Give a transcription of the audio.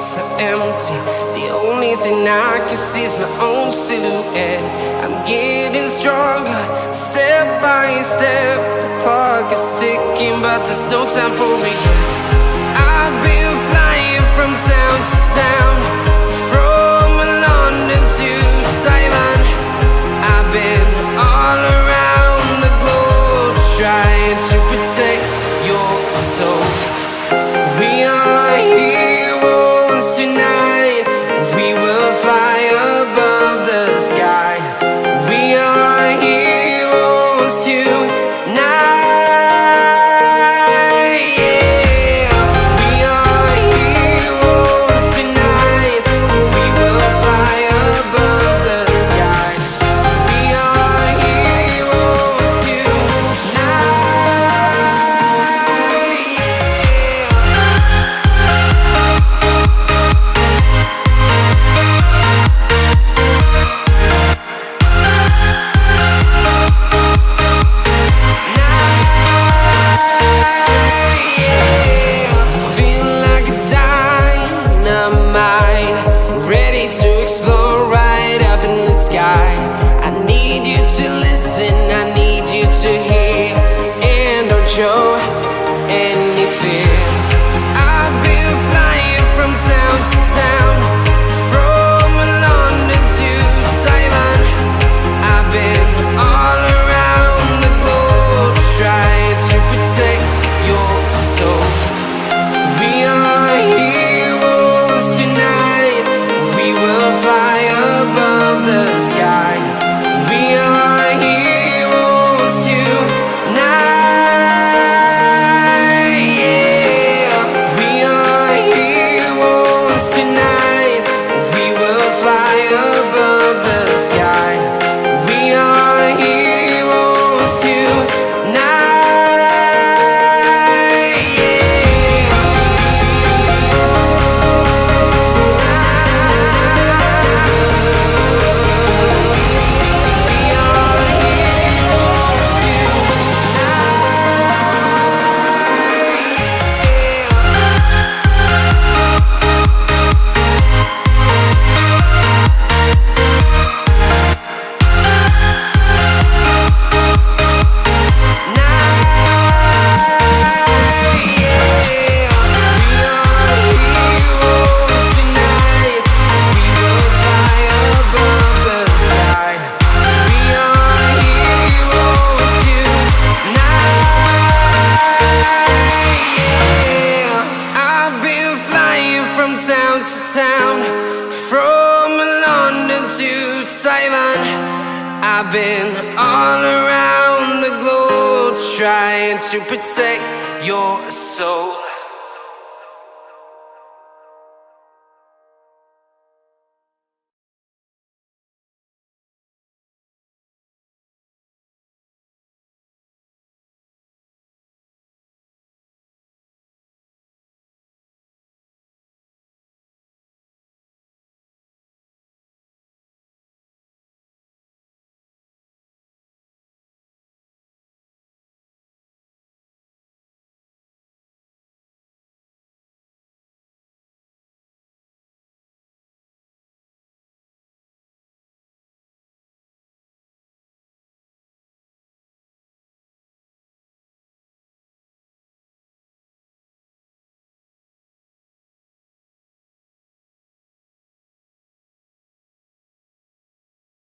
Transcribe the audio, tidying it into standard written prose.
so empty. The only thing I can see is my own silhouette. I'm getting stronger, step by step. The clock is ticking, but there's no time for regrets. I've been flying from town to town, from London to Taiwan. I've been all around the globe, trying to protect your soul. We are heroes tonight. We will fly above the sky. We are heroes tonight. Yeah. We are heroes tonight. We will fly above the sky. We are heroes tonight. Ready to explore right up in the sky. I need you to listen, I need you to hear, and don't show any fear. I've been flying from town to town, from London to Taiwan. I've been all around the globe, trying to protect your soul. We are heroes tonight. We will fly above the sky. We are heroes tonight. Yeah. We are heroes tonight. We will fly above the sky. We are heroes tonight. Town to town, from London to Taiwan. I've been all around the globe, trying to protect your soul.